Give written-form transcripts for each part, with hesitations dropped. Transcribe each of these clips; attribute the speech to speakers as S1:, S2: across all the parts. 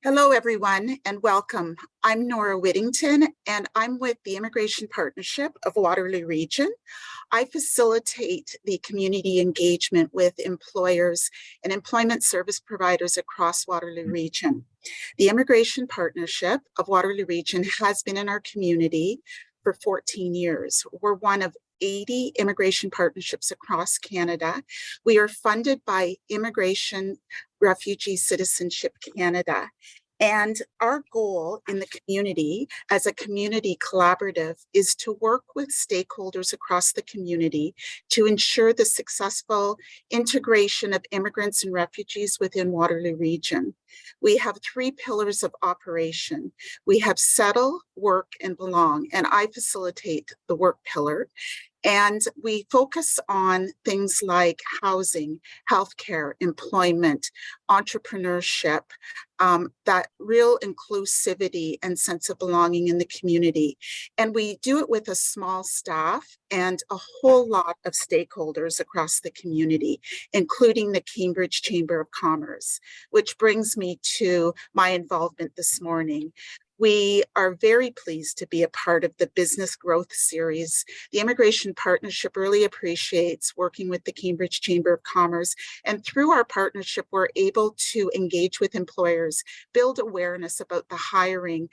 S1: Hello, everyone, and welcome. I'm Nora Whittington, and I'm with the Immigration Partnership of Waterloo Region. I facilitate the community engagement with employers and employment service providers across Waterloo Region. The Immigration Partnership of Waterloo Region has been in our community for 14 years. We're one of 80 immigration partnerships across Canada. We are funded by Immigration Refugee Citizenship Canada. And our goal in the community as a community collaborative is to work with stakeholders across the community to ensure the successful integration of immigrants and refugees within Waterloo Region. We have three pillars of operation. We have settle, work, and belong, and I facilitate the work pillar. And we focus on things like housing, healthcare, employment, entrepreneurship, that real inclusivity and sense of belonging in the community. And we do it with a small staff and a whole lot of stakeholders across the community, including the Cambridge Chamber of Commerce, which brings me to my involvement this morning. We are very pleased to be a part of the Business Growth Series. The Immigration Partnership really appreciates working with the Cambridge Chamber of Commerce, and through our partnership, we're able to engage with employers, build awareness about the hiring,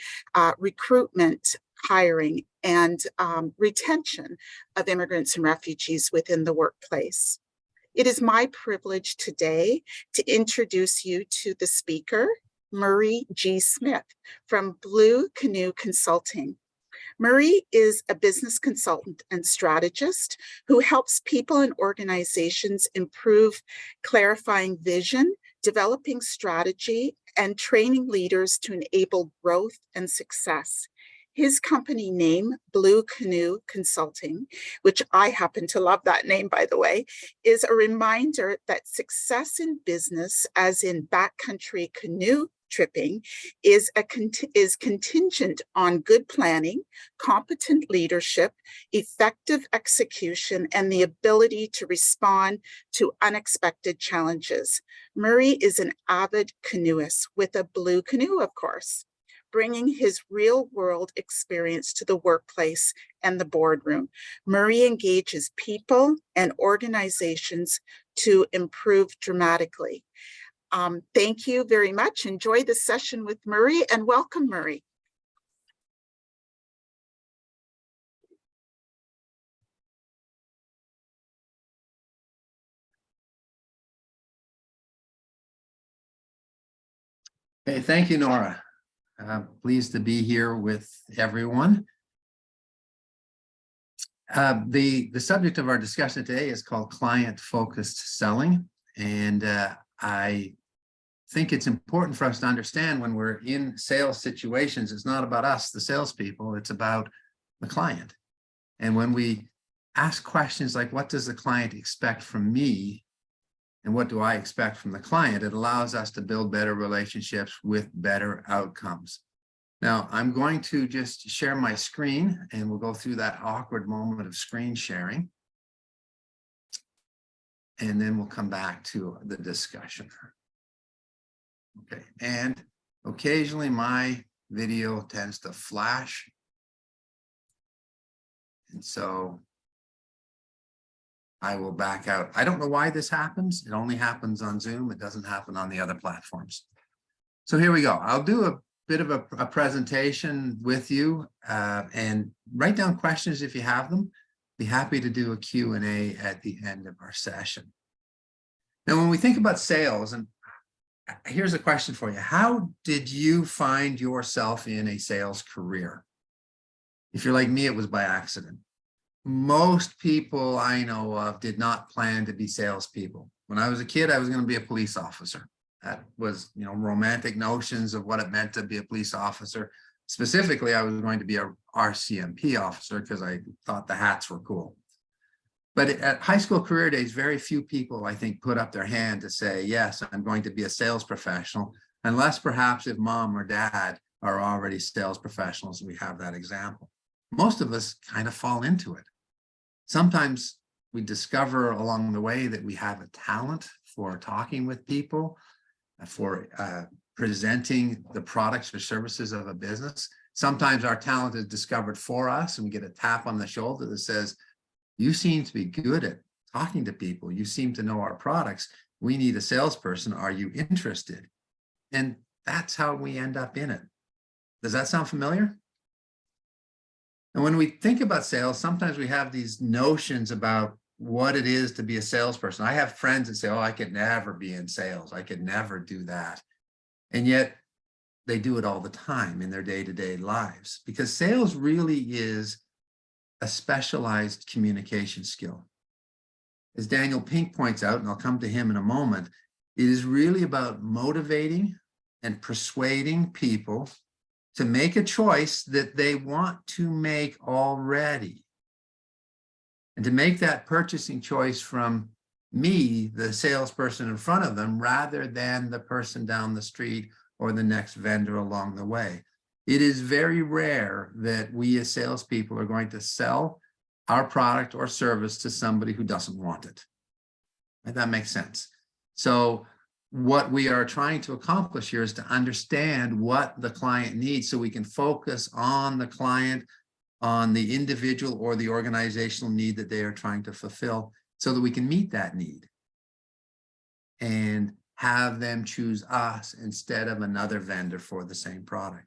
S1: recruitment, hiring, and retention of immigrants and refugees within the workplace. It is my privilege today to introduce you to the speaker, Murray G. Smith from Blue Canoe Consulting. Murray is a business consultant and strategist who helps people and organizations improve clarifying vision, developing strategy, and training leaders to enable growth and success. His company name, Blue Canoe Consulting, which I happen to love that name, by the way, is a reminder that success in business, as in backcountry canoe tripping, is contingent on good planning, competent leadership, effective execution, and the ability to respond to unexpected challenges. Murray is an avid canoeist with a blue canoe, of course, bringing his real-world experience to the workplace and the boardroom. Murray engages people and organizations to improve dramatically. Thank you very much. Enjoy the session with Murray, and welcome, Murray.
S2: Hey, thank you, Nora. Pleased to be here with everyone. The subject of our discussion today is called client-focused selling, and I think it's important for us to understand when we're in sales situations, it's not about us, the salespeople, it's about the client. And when we ask questions like, what does the client expect from me? And what do I expect from the client? It allows us to build better relationships with better outcomes. Now, I'm going to just share my screen, and we'll go through that awkward moment of screen sharing. And then we'll come back to the discussion. Okay, and occasionally my video tends to flash. And so I will back out. I don't know why this happens. It only happens on Zoom. It doesn't happen on the other platforms. So here we go. I'll do a bit of a presentation with you and write down questions if you have them. Be happy to do a Q&A at the end of our session. Now, when we think about sales, and here's a question for you. How did you find yourself in a sales career? If you're like me, it was by accident. Most people I know of did not plan to be salespeople. When I was a kid, I was going to be a police officer. That was, romantic notions of what it meant to be a police officer. Specifically, I was going to be a RCMP officer because I thought the hats were cool. But at high school career days, very few people, I think, put up their hand to say, yes, I'm going to be a sales professional, unless perhaps if mom or dad are already sales professionals, we have that example. Most of us kind of fall into it. Sometimes we discover along the way that we have a talent for talking with people, for presenting the products or services of a business. Sometimes our talent is discovered for us and we get a tap on the shoulder that says, you seem to be good at talking to people. You seem to know our products. We need a salesperson. Are you interested? And that's how we end up in it. Does that sound familiar? And when we think about sales, sometimes we have these notions about what it is to be a salesperson. I have friends that say, oh, I could never be in sales. I could never do that. And yet they do it all the time in their day-to-day lives, because sales really is a specialized communication skill. As Daniel Pink points out, and I'll come to him in a moment, it is really about motivating and persuading people to make a choice that they want to make already. And to make that purchasing choice from me, the salesperson in front of them, rather than the person down the street or the next vendor along the way. It is very rare that we as salespeople are going to sell our product or service to somebody who doesn't want it. And that makes sense. So what we are trying to accomplish here is to understand what the client needs so we can focus on the client, on the individual or the organizational need that they are trying to fulfill, so that we can meet that need and have them choose us instead of another vendor for the same product.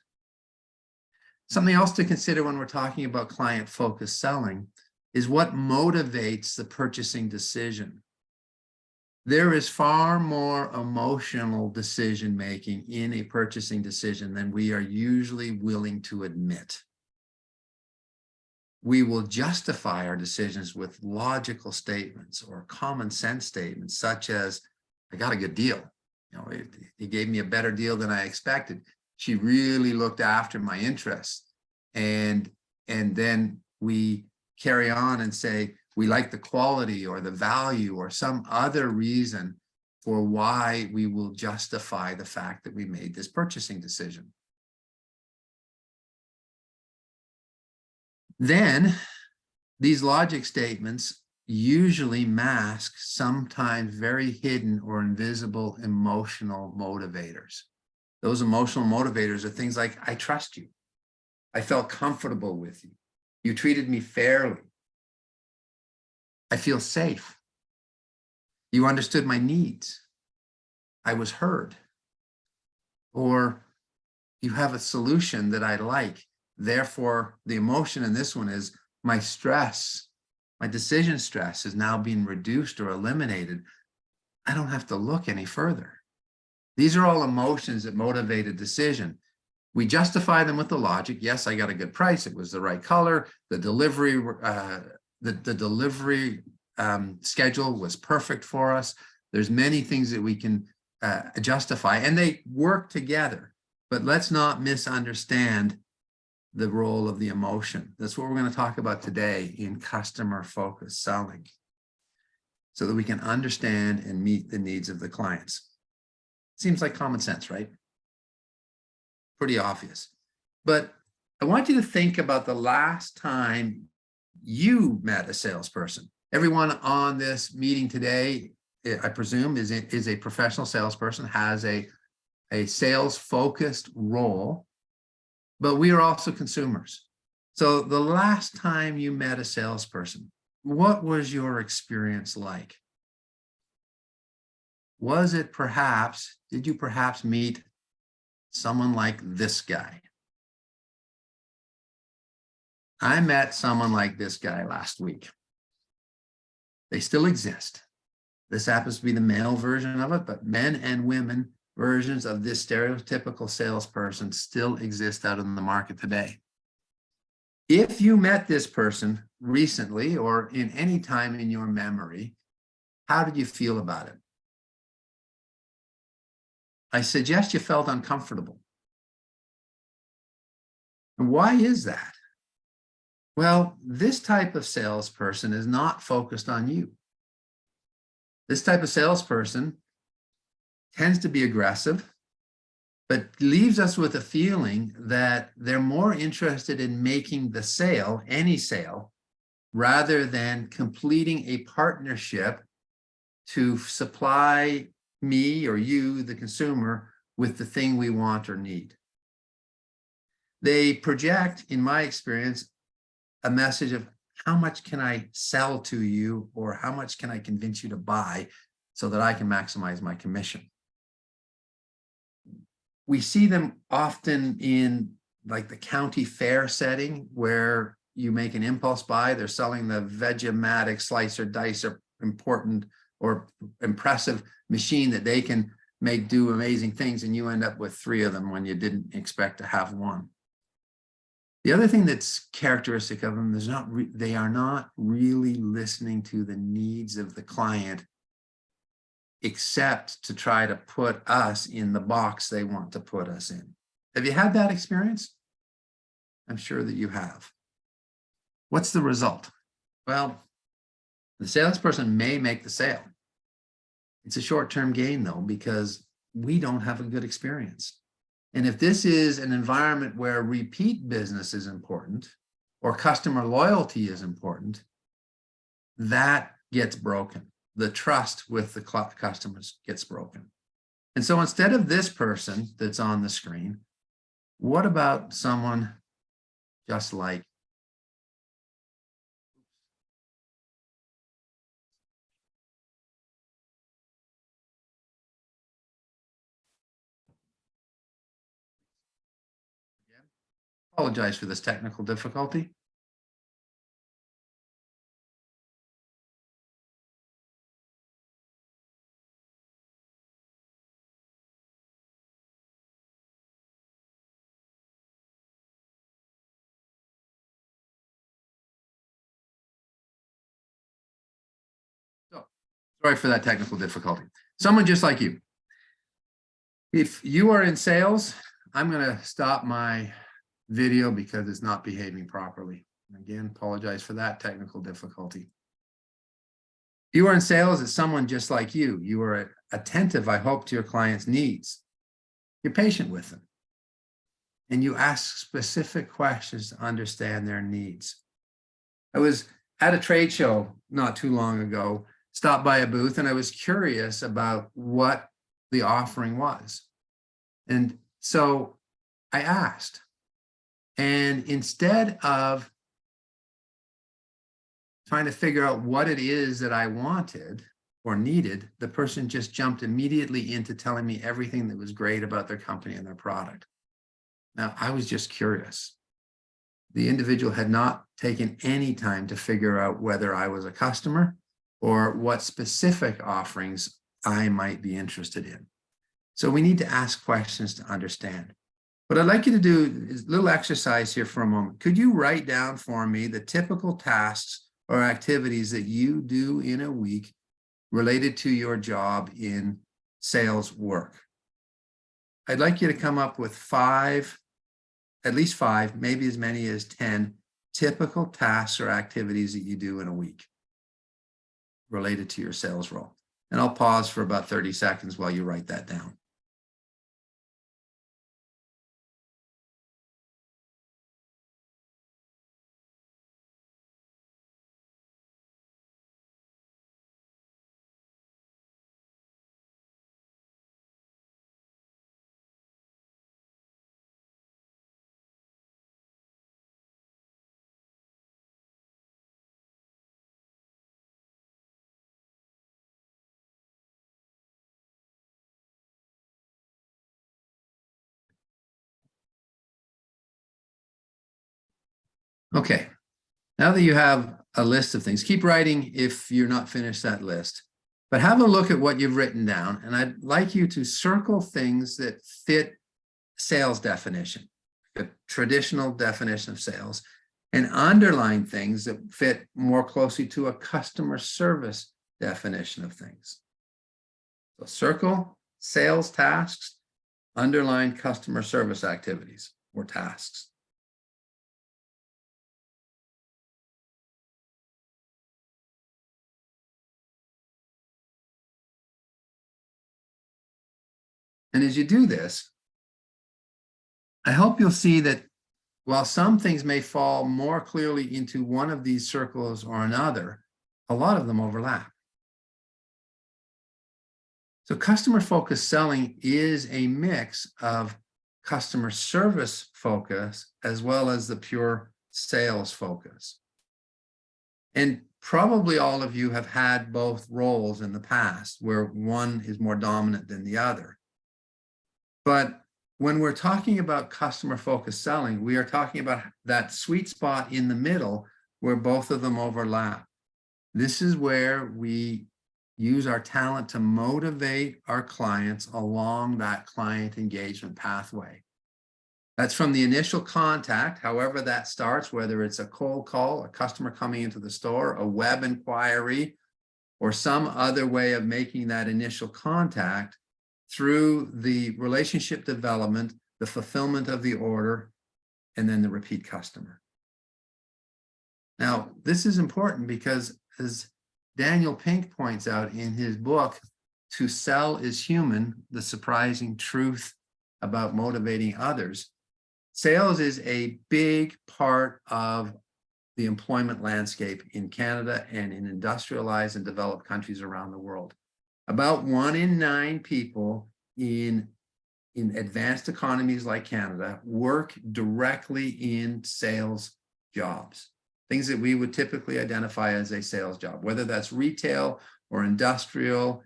S2: Something else to consider when we're talking about client-focused selling is what motivates the purchasing decision. There is far more emotional decision-making in a purchasing decision than we are usually willing to admit. We will justify our decisions with logical statements or common sense statements, such as, I got a good deal. You know, he gave me a better deal than I expected. She really looked after my interests. And then we carry on and say, we like the quality or the value or some other reason for why we will justify the fact that we made this purchasing decision. Then these logic statements usually mask sometimes very hidden or invisible emotional motivators. Those emotional motivators are things like, I trust you. I felt comfortable with you. You treated me fairly. I feel safe. You understood my needs. I was heard. Or you have a solution that I like. Therefore, the emotion in this one is my stress, my decision stress is now being reduced or eliminated. I don't have to look any further. These are all emotions that motivate a decision. We justify them with the logic. Yes, I got a good price. It was the right color. The delivery, schedule was perfect for us. There's many things that we can justify, and they work together. But let's not misunderstand the role of the emotion. That's what we're going to talk about today in customer-focused selling, so that we can understand and meet the needs of the clients. Seems like common sense, right? Pretty obvious. But I want you to think about the last time you met a salesperson. Everyone on this meeting today, I presume, is a professional salesperson, has a sales-focused role. But we are also consumers. So the last time you met a salesperson, what was your experience like? Was it perhaps, did you perhaps meet someone like this guy? I met someone like this guy last week. They still exist. This happens to be the male version of it, but men and women versions of this stereotypical salesperson still exist out in the market today. If you met this person recently or in any time in your memory, how did you feel about it? I suggest you felt uncomfortable. And why is that? Well, this type of salesperson is not focused on you. This type of salesperson tends to be aggressive, but leaves us with a feeling that they're more interested in making the sale, any sale, rather than completing a partnership to supply me or you, the consumer, with the thing we want or need. They project, in my experience, a message of how much can I sell to you, or how much can I convince you to buy so that I can maximize my commission. We see them often in like the county fair setting where you make an impulse buy. They're selling the Vegematic slicer dicer important or impressive machine that they can make do amazing things, and you end up with 3 of them when you didn't expect to have one. The other thing that's characteristic of them is they are not really listening to the needs of the client, except to try to put us in the box they want to put us in. Have you had that experience? I'm sure that you have. What's the result? Well, the salesperson may make the sale. It's a short-term gain though, because we don't have a good experience. And if this is an environment where repeat business is important or customer loyalty is important, that gets broken. The trust with the customers gets broken. And so instead of this person that's on the screen, what about someone just like apologize for this technical difficulty. So, sorry for that technical difficulty. Someone just like you. If you are in sales, I'm going to stop my video because it's not behaving properly. Again, apologize for that technical difficulty. You are in sales as someone just like you. You are attentive, I hope, to your client's needs. You're patient with them. And you ask specific questions to understand their needs. I was at a trade show not too long ago, stopped by a booth, and I was curious about what the offering was. And so I asked. And instead of trying to figure out what it is that I wanted or needed, the person just jumped immediately into telling me everything that was great about their company and their product. Now, I was just curious. The individual had not taken any time to figure out whether I was a customer or what specific offerings I might be interested in. So we need to ask questions to understand. What I'd like you to do is a little exercise here for a moment. Could you write down for me the typical tasks or activities that you do in a week related to your job in sales work? I'd like you to come up with at least five, maybe as many as 10 typical tasks or activities that you do in a week related to your sales role. And I'll pause for about 30 seconds while you write that down. Okay, now that you have a list of things, keep writing if you're not finished that list, but have a look at what you've written down. And I'd like you to circle things that fit sales definition, the traditional definition of sales, and underline things that fit more closely to a customer service definition of things. So circle sales tasks, underline customer service activities or tasks. And as you do this, I hope you'll see that while some things may fall more clearly into one of these circles or another, a lot of them overlap. So customer focused selling is a mix of customer service focus as well as the pure sales focus. And probably all of you have had both roles in the past where one is more dominant than the other. But when we're talking about customer focused selling, we are talking about that sweet spot in the middle where both of them overlap. This is where we use our talent to motivate our clients along that client engagement pathway. That's from the initial contact, however that starts, whether it's a cold call, a customer coming into the store, a web inquiry, or some other way of making that initial contact, through the relationship development, the fulfillment of the order, and then the repeat customer. Now, this is important because, as Daniel Pink points out in his book, To Sell is Human, The Surprising Truth About Motivating Others, sales is a big part of the employment landscape in Canada and in industrialized and developed countries around the world. About 1 in 9 people in advanced economies like Canada work directly in sales jobs, things that we would typically identify as a sales job, whether that's retail or industrial,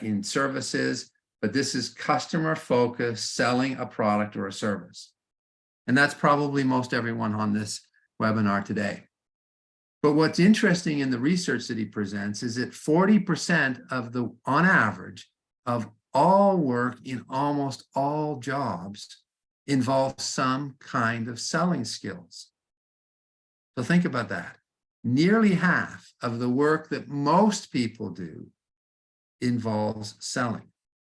S2: in services, but this is customer focused, selling a product or a service. And that's probably most everyone on this webinar today. But what's interesting in the research that he presents is that 40% of the, on average, of all work in almost all jobs involves some kind of selling skills. So think about that. Nearly half of the work that most people do involves selling.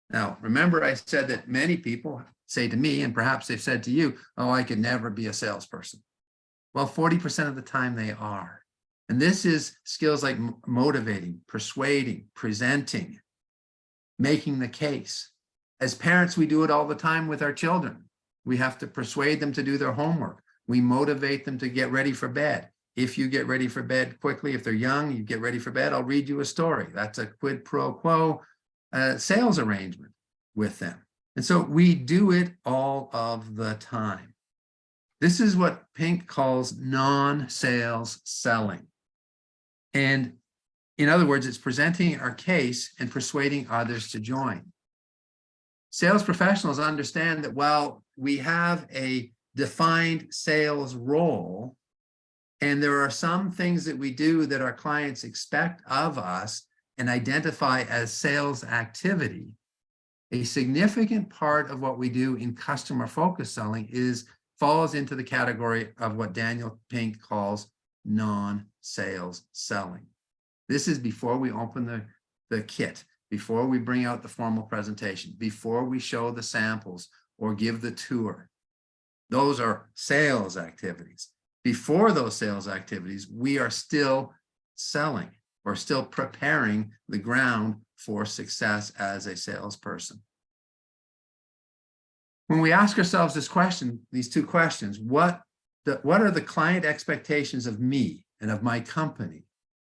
S2: Now, remember I said that many people say to me, and perhaps they've said to you, oh, I could never be a salesperson. Well, 40% of the time they are. And this is skills like motivating, persuading, presenting, making the case. As parents, we do it all the time with our children. We have to persuade them to do their homework. We motivate them to get ready for bed. If you get ready for bed quickly, if they're young, you get ready for bed, I'll read you a story. That's a quid pro quo sales arrangement with them. And so we do it all of the time. This is what Pink calls non-sales selling. And in other words, it's presenting our case and persuading others to join. Sales professionals understand that while we have a defined sales role, and there are some things that we do that our clients expect of us and identify as sales activity, a significant part of what we do in customer focused selling falls into the category of what Daniel Pink calls non-sales selling. This is before we open the kit, before we bring out the formal presentation, before we show the samples or give the tour. Those are sales activities. Before those sales activities, we are still selling or still preparing the ground for success as a salesperson. When we ask ourselves this question, these two questions, what are the client expectations of me and of my company?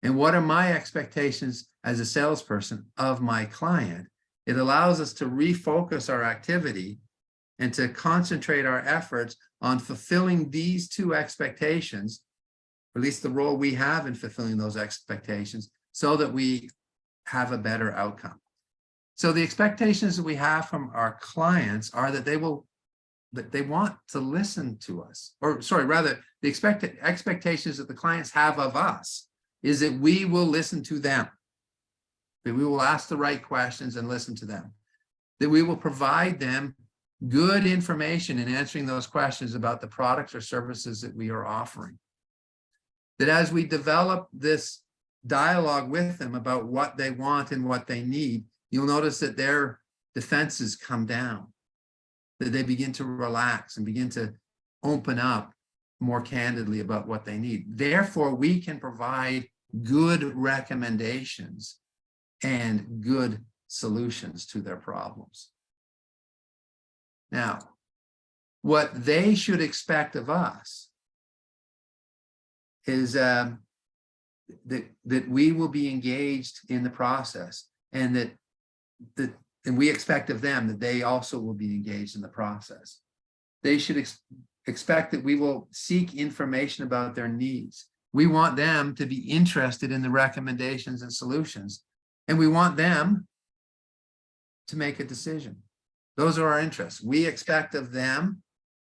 S2: And what are my expectations as a salesperson of my client? It allows us to refocus our activity and to concentrate our efforts on fulfilling these two expectations, or at least the role we have in fulfilling those expectations, so that we have a better outcome. So the expectations that we have from our clients are that they want to listen to us, or sorry, rather the expectations that the clients have of us is that we will listen to them, that we will ask the right questions and listen to them, that we will provide them good information in answering those questions about the products or services that we are offering. That as we develop this dialogue with them about what they want and what they need, you'll notice that their defenses come down, that they begin to relax and begin to open up more candidly about what they need. Therefore, we can provide good recommendations and good solutions to their problems. Now, what they should expect of us is that we will be engaged in the process, and that and we expect of them that they also will be engaged in the process. They should expect that we will seek information about their needs. We want them to be interested in the recommendations and solutions, and we want them to make a decision. Those are our interests. We expect of them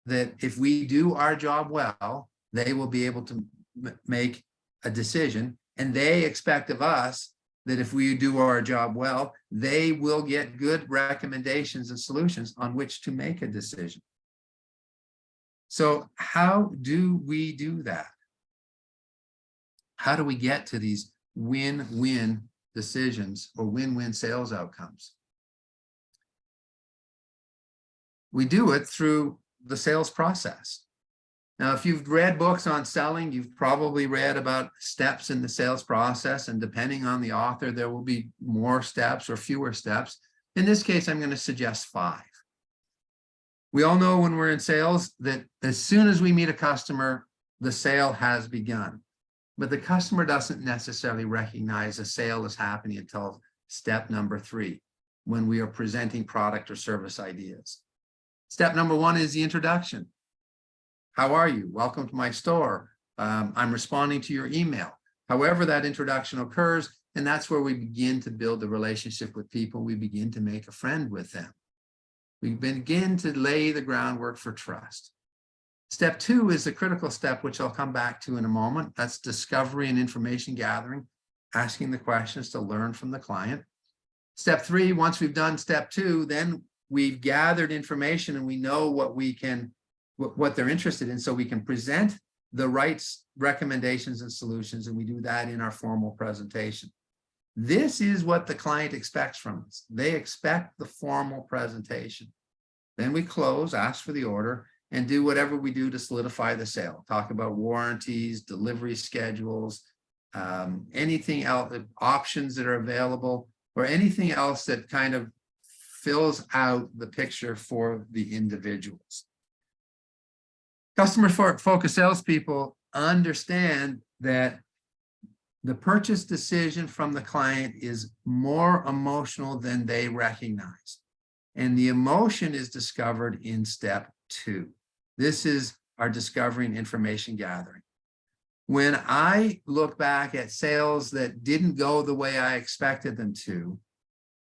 S2: that if we do our job well, they will be able to make a decision, and they expect of us that if we do our job well, they will get good recommendations and solutions on which to make a decision. So how do we do that? How do we get to these win-win decisions or win-win sales outcomes? We do it through the sales process. Now, if you've read books on selling, you've probably read about steps in the sales process, and depending on the author, there will be more steps or fewer steps. In this case, I'm going to suggest 5. We all know when we're in sales that as soon as we meet a customer, the sale has begun. But the customer doesn't necessarily recognize a sale is happening until step number 3, when we are presenting product or service ideas. Step number 1 is the introduction. How are you? Welcome to my store. I'm responding to your email. However that introduction occurs, and that's where we begin to build a relationship with people. We begin to make a friend with them. We begin to lay the groundwork for trust. Step 2 is the critical step, which I'll come back to in a moment. That's discovery and information gathering, asking the questions to learn from the client. Step 3, once we've done step 2, then we've gathered information and we know what they're interested in, so we can present the right recommendations and solutions, and we do that in our formal presentation. This is what the client expects from us. They expect the formal presentation. Then we close, ask for the order, and do whatever we do to solidify the sale. Talk about warranties, delivery schedules, anything else, options that are available, or anything else that kind of fills out the picture for the individuals. Customer-focused salespeople understand that the purchase decision from the client is more emotional than they recognize. And the emotion is discovered in step 2. This is our discovering information gathering. When I look back at sales that didn't go the way I expected them to,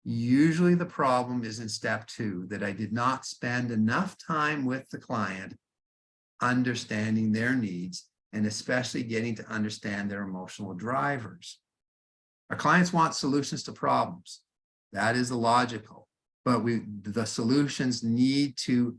S2: usually the problem is in step 2, that I did not spend enough time with the client understanding their needs, and especially getting to understand their emotional drivers. Our clients want solutions to problems. That is logical, but the solutions need to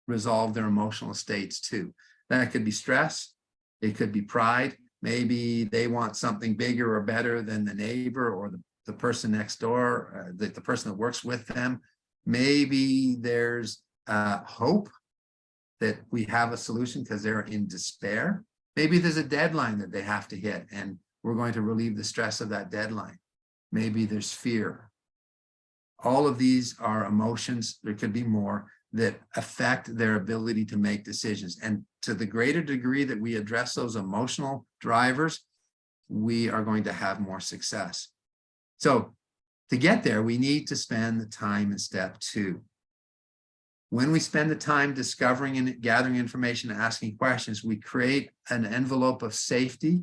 S2: resolve their emotional states too. That could be stress, it could be pride. Maybe they want something bigger or better than the neighbor or the person next door, the person that works with them. Maybe there's hope that we have a solution because they're in despair. Maybe there's a deadline that they have to hit, and we're going to relieve the stress of that deadline. Maybe there's fear. All of these are emotions, there could be more, that affect their ability to make decisions. And to the greater degree that we address those emotional drivers, we are going to have more success. So to get there, we need to spend the time in step 2. When we spend the time discovering and gathering information and asking questions, we create an envelope of safety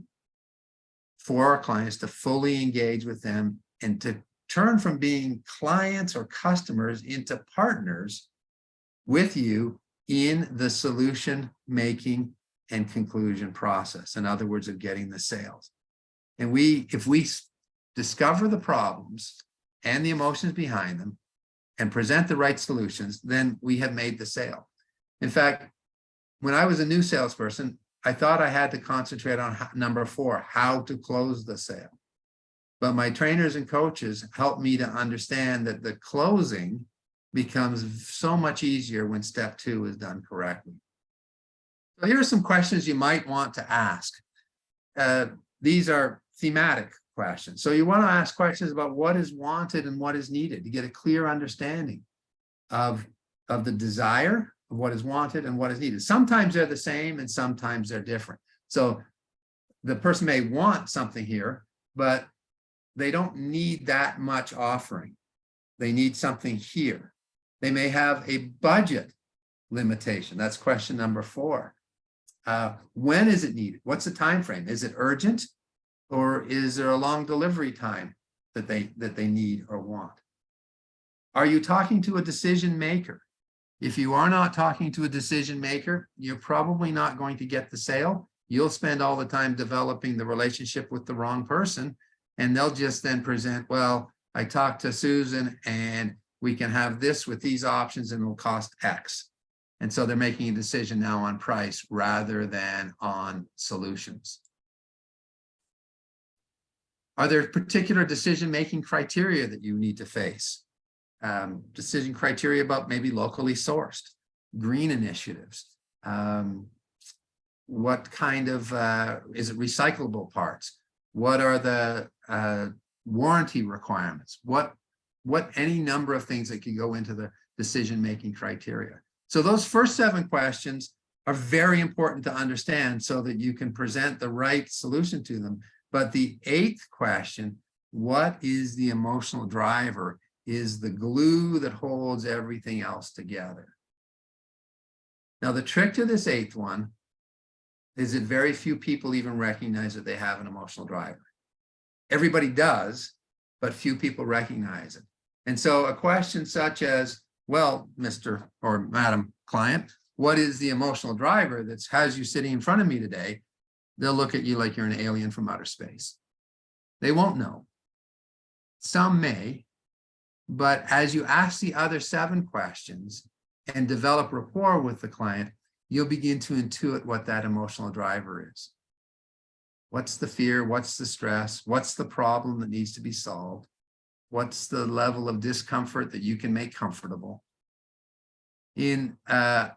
S2: for our clients to fully engage with them and to turn from being clients or customers into partners with you in the solution making and conclusion process. In other words, of getting the sales. And if we discover the problems and the emotions behind them and present the right solutions, then we have made the sale. In fact, when I was a new salesperson, I thought I had to concentrate on number 4, how to close the sale. But my trainers and coaches helped me to understand that the closing becomes so much easier when step 2 is done correctly. So here are some questions you might want to ask. These are thematic questions. So you want to ask questions about what is wanted and what is needed to get a clear understanding of the desire of what is wanted and what is needed. Sometimes they're the same and sometimes they're different. So the person may want something here, but they don't need that much offering. they need something here. They may have a budget limitation. That's question number 4. When is it needed? What's the time frame? Is it urgent, or is there a long delivery time that they need or want? Are you talking to a decision maker? If you are not talking to a decision maker, you're probably not going to get the sale. You'll spend all the time developing the relationship with the wrong person, and they'll just then present, well, I talked to Susan and we can have this with these options and it'll cost X. And so they're making a decision now on price rather than on solutions. Are there particular decision-making criteria that you need to face? Decision criteria about maybe locally sourced, green initiatives. What kind of, is it recyclable parts? What are the warranty requirements? What any number of things that can go into the decision-making criteria. So those first 7 questions are very important to understand so that you can present the right solution to them. But the 8th question, what is the emotional driver, is the glue that holds everything else together. Now, the trick to this 8th one is that very few people even recognize that they have an emotional driver. Everybody does, but few people recognize it. And so a question such as, well, Mr. or Madam Client, what is the emotional driver that has you sitting in front of me today? They'll look at you like you're an alien from outer space. They won't know. Some may, but as you ask the other 7 questions and develop rapport with the client, you'll begin to intuit what that emotional driver is. What's the fear? What's the stress? What's the problem that needs to be solved? What's the level of discomfort that you can make comfortable? In a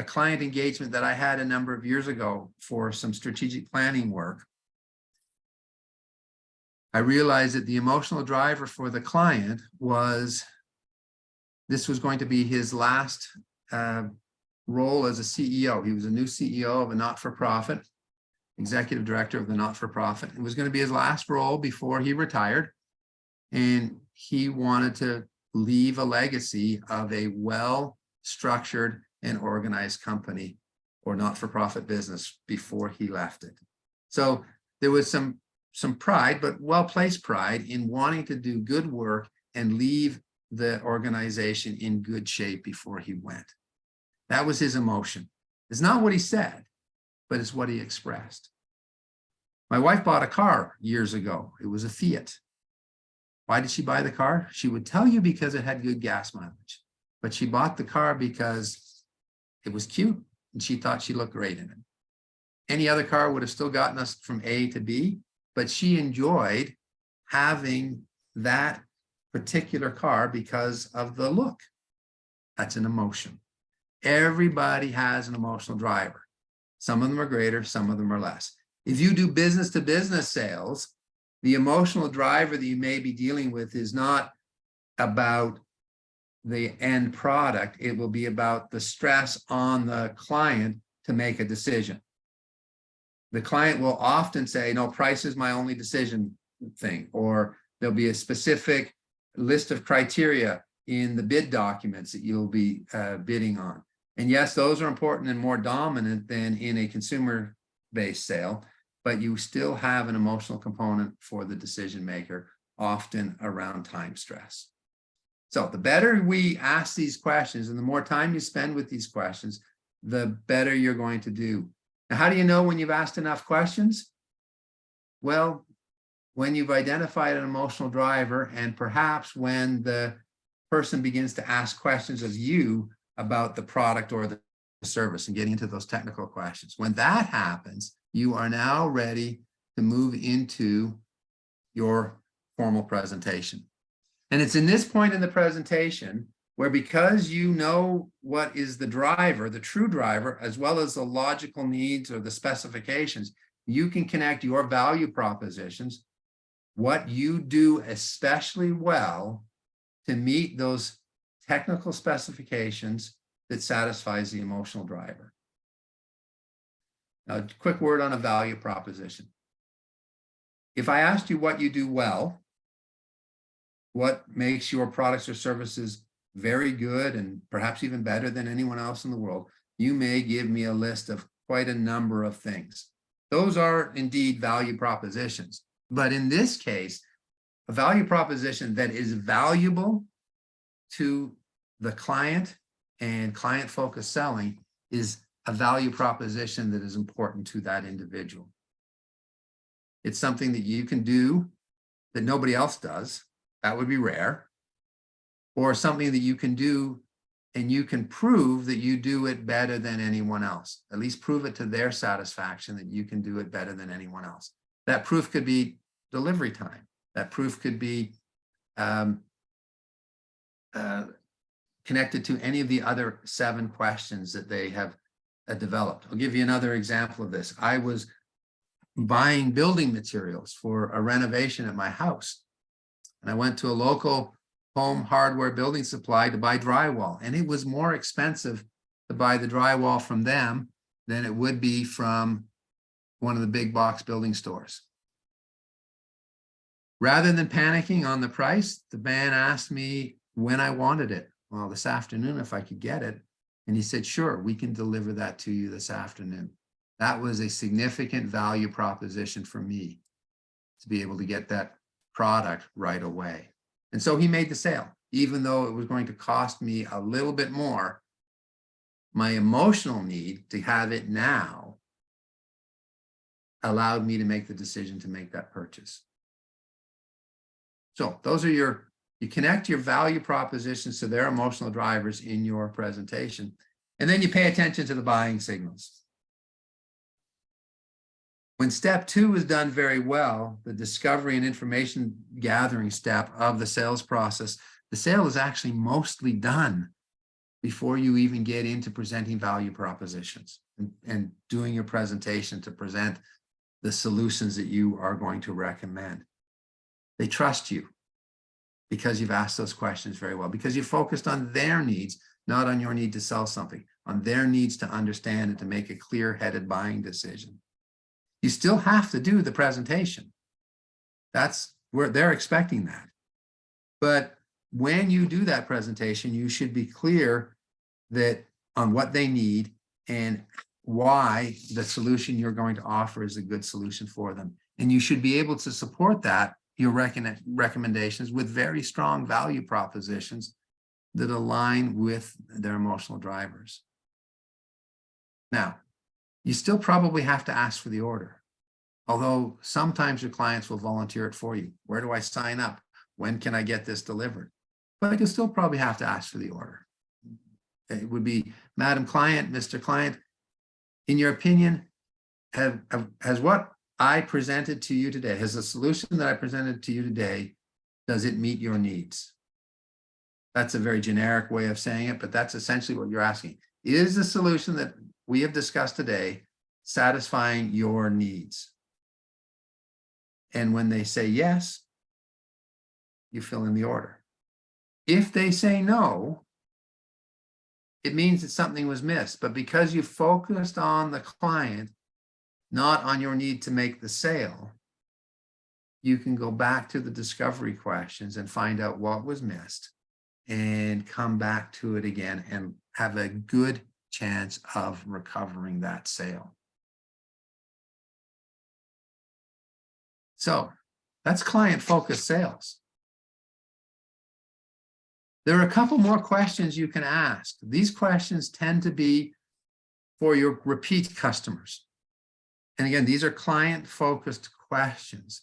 S2: client engagement that I had a number of years ago for some strategic planning work, I realized that the emotional driver for the client was, this was going to be his last role as a CEO. He was a new CEO of a not-for-profit, executive director of the not-for-profit. It was going to be his last role before he retired. And he wanted to leave a legacy of a well-structured and organized company or not-for-profit business before he left it. So there was some pride, but well-placed pride in wanting to do good work and leave the organization in good shape before he went. That was his emotion. It's not what he said, but it's what he expressed. My wife bought a car years ago. It was a Fiat. Why did she buy the car? She would tell you because it had good gas mileage, but she bought the car because it was cute and she thought she looked great in it. Any other car would have still gotten us from A to B, but she enjoyed having that particular car because of the look. That's an emotion. Everybody has an emotional driver. Some of them are greater, some of them are less. If you do business to business sales, the emotional driver that you may be dealing with is not about the end product. It will be about the stress on the client to make a decision. The client will often say, no, price is my only decision thing, or there'll be a specific list of criteria in the bid documents that you'll be bidding on. And yes, those are important and more dominant than in a consumer-based sale, but you still have an emotional component for the decision maker, often around time stress. So the better we ask these questions and the more time you spend with these questions, the better you're going to do. Now, how do you know when you've asked enough questions? Well, when you've identified an emotional driver and perhaps when the person begins to ask questions of you about the product or the service and getting into those technical questions. When that happens, you are now ready to move into your formal presentation. And it's in this point in the presentation where, because you know what is the driver, the true driver, as well as the logical needs or the specifications, you can connect your value propositions, what you do especially well to meet those technical specifications that satisfies the emotional driver. Now, a quick word on a value proposition. If I asked you what you do well, what makes your products or services very good and perhaps even better than anyone else in the world, you may give me a list of quite a number of things. Those are indeed value propositions. But in this case, a value proposition that is valuable to the client and client-focused selling is a value proposition that is important to that individual. It's something that you can do that nobody else does. That would be rare. Or something that you can do and you can prove that you do it better than anyone else. At least prove it to their satisfaction that you can do it better than anyone else. That proof could be delivery time. That proof could be connected to any of the other 7 questions that they have developed. I'll give you another example of this. I was buying building materials for a renovation at my house. And I went to a local home hardware building supply to buy drywall. And it was more expensive to buy the drywall from them than it would be from one of the big box building stores. Rather than panicking on the price, the man asked me when I wanted it. Well, this afternoon, if I could get it. And he said, sure, we can deliver that to you this afternoon. That was a significant value proposition for me to be able to get that product right away. And so he made the sale, even though it was going to cost me a little bit more. My emotional need to have it now allowed me to make the decision to make that purchase. So those are you connect your value propositions to their emotional drivers in your presentation, and then you pay attention to the buying signals. When step 2 is done very well, the discovery and information gathering step of the sales process, the sale is actually mostly done before you even get into presenting value propositions and doing your presentation to present the solutions that you are going to recommend. They trust you because you've asked those questions very well, because you focused on their needs, not on your need to sell something, on their needs to understand and to make a clear-headed buying decision. You still have to do the presentation. That's where they're expecting that. But when you do that presentation, you should be clear that on what they need and why the solution you're going to offer is a good solution for them. And you should be able to support that, your recommendations, with very strong value propositions that align with their emotional drivers. Now, you still probably have to ask for the order, although sometimes your clients will volunteer it for you. Where do I sign up? When can I get this delivered? But you'll still probably have to ask for the order. It would be, Madam Client, Mr. Client, in your opinion, has what I presented to you today, has the solution that I presented to you today, does it meet your needs? That's a very generic way of saying it, but that's essentially what you're asking. Is the solution that we have discussed today satisfying your needs? And when they say yes, you fill in the order. If they say no, it means that something was missed. But because you focused on the client, not on your need to make the sale, you can go back to the discovery questions and find out what was missed and come back to it again and have a good chance of recovering that sale. So that's client-focused sales. There are a couple more questions you can ask. These questions tend to be for your repeat customers. And again, these are client-focused questions.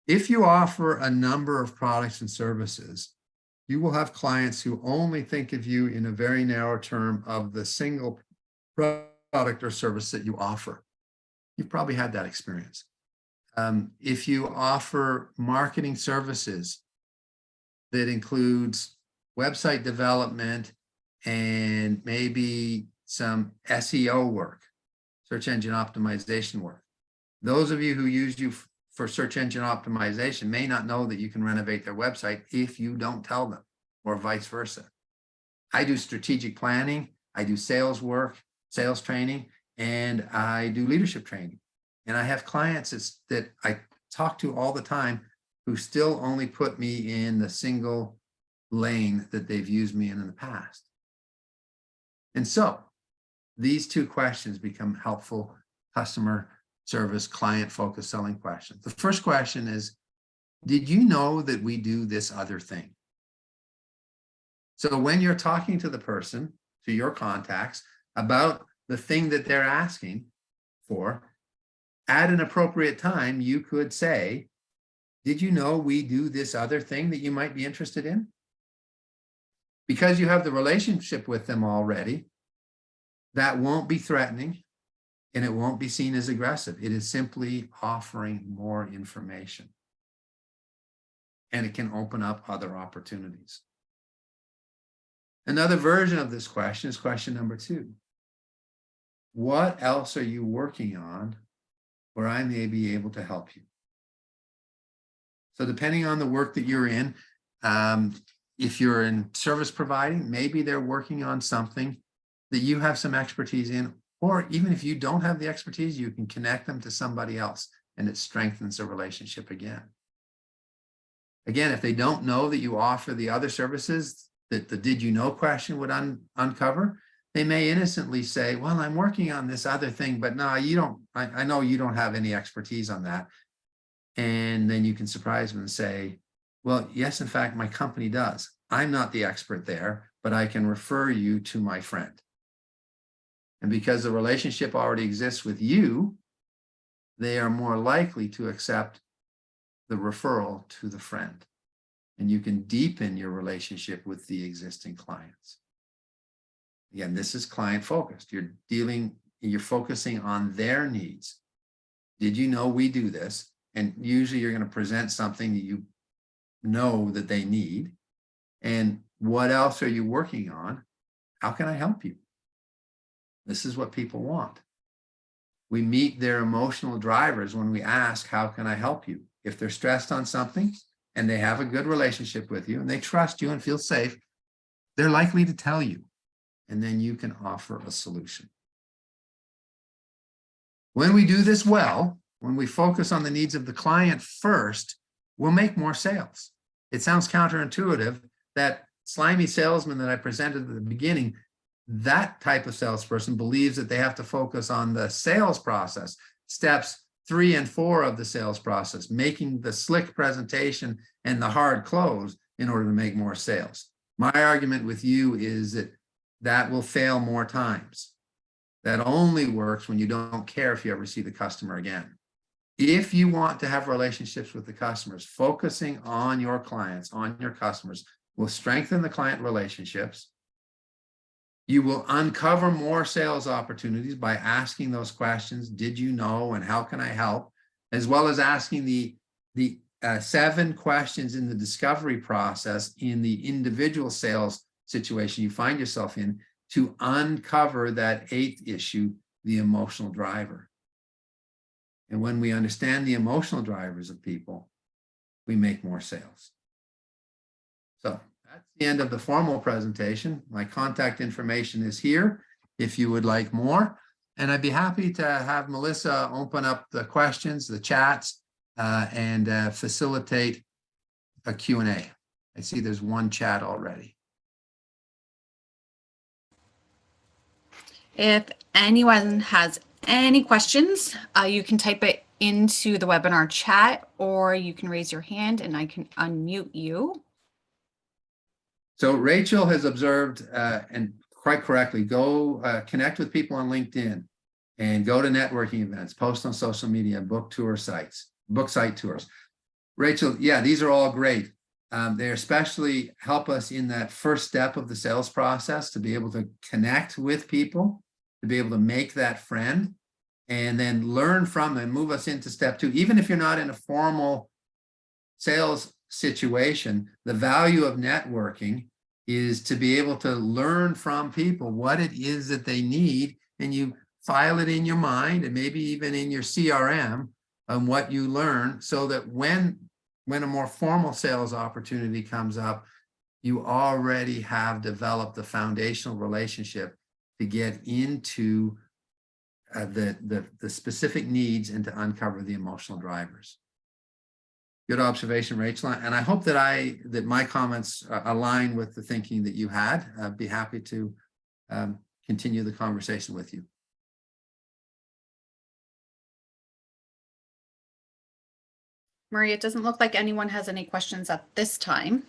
S2: If you offer a number of products and services, you will have clients who only think of you in a very narrow term of the single product or service that you offer. You've probably had that experience. If you offer marketing services that includes website development and maybe some SEO work, search engine optimization work. Those of you who use you for search engine optimization may not know that you can renovate their website if you don't tell them, or vice versa. I do strategic planning, I do sales work, sales training, and I do leadership training. And I have clients that I talk to all the time who still only put me in the single lane that they've used me in the past. And so these two questions become helpful customer service, client-focused selling questions. The first question is, did you know that we do this other thing? So when you're talking to the person, to your contacts, about the thing that they're asking for, at an appropriate time, you could say, did you know we do this other thing that you might be interested in? Because you have the relationship with them already, that won't be threatening and it won't be seen as aggressive. It is simply offering more information. And it can open up other opportunities. Another version of this question is question number 2. What else are you working on where I may be able to help you? So depending on the work that you're in, if you're in service providing, maybe they're working on something that you have some expertise in, or even if you don't have the expertise, you can connect them to somebody else and it strengthens the relationship again. Again, if they don't know that you offer the other services that the did you know question would uncover, they may innocently say, well, I'm working on this other thing, but no, you don't, I know you don't have any expertise on that. And then you can surprise them and say, well, yes, in fact, my company does. I'm not the expert there, but I can refer you to my friend. And because the relationship already exists with you, they are more likely to accept the referral to the friend. And you can deepen your relationship with the existing clients. Again, this is client focused. You're focusing on their needs. Did you know we do this? And usually you're going to present something that you know that they need. And what else are you working on? How can I help you? This is what people want. We meet their emotional drivers when we ask, how can I help you? If they're stressed on something and they have a good relationship with you and they trust you and feel safe, they're likely to tell you. And then you can offer a solution. When we do this well, when we focus on the needs of the client first, we'll make more sales. It sounds counterintuitive. That slimy salesman that I presented at the beginning, that type of salesperson believes that they have to focus on the sales process, steps 3 and 4 of the sales process, making the slick presentation and the hard close in order to make more sales. My argument with you is that that will fail more times. That only works when you don't care if you ever see the customer again. If you want to have relationships with the customers, focusing on your clients, on your customers, will strengthen the client relationships. You will uncover more sales opportunities by asking those questions. Did you know, and how can I help? As well as asking the 7 questions in the discovery process in the individual sales situation you find yourself in to uncover that 8th issue, the emotional driver. And when we understand the emotional drivers of people, we make more sales. So that's the end of the formal presentation. My contact information is here if you would like more. And I'd be happy to have Melissa open up the questions, the chats, and facilitate a Q&A. I see there's one chat already.
S3: If anyone has any questions, you can type it into the webinar chat, or you can raise your hand and I can unmute you.
S2: So Rachel has observed, and quite correctly, go connect with people on LinkedIn and go to networking events, post on social media, book site tours. Rachel, yeah, these are all great. They especially help us in that first step of the sales process to be able to connect with people, to be able to make that friend, and then learn from them, move us into step 2. Even if you're not in a formal sales situation, the value of networking is to be able to learn from people what it is that they need, and you file it in your mind and maybe even in your CRM on what you learn, so that when a more formal sales opportunity comes up, you already have developed the foundational relationship to get into the specific needs and to uncover the emotional drivers. Good observation, Rachel. And I hope that my comments align with the thinking that you had. I'd be happy to continue the conversation with you.
S3: Marie, it doesn't look like anyone has any questions at this time.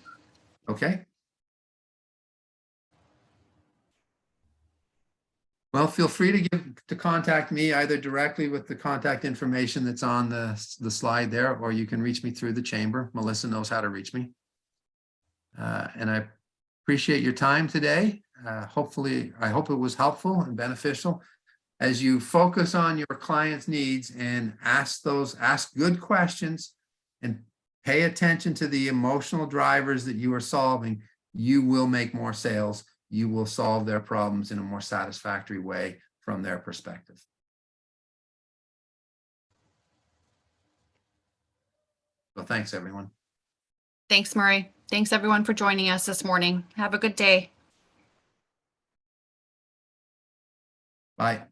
S2: Okay. Well, feel free to contact me either directly with the contact information that's on the slide there, or you can reach me through the chamber. Melissa knows how to reach me. And I appreciate your time today. Hopefully, I hope it was helpful and beneficial as you focus on your clients' needs and ask good questions and pay attention to the emotional drivers that you are solving. You will make more sales. You will solve their problems in a more satisfactory way from their perspective. So thanks, everyone.
S3: Thanks, Marie. Thanks, everyone, for joining us this morning. Have a good day.
S2: Bye.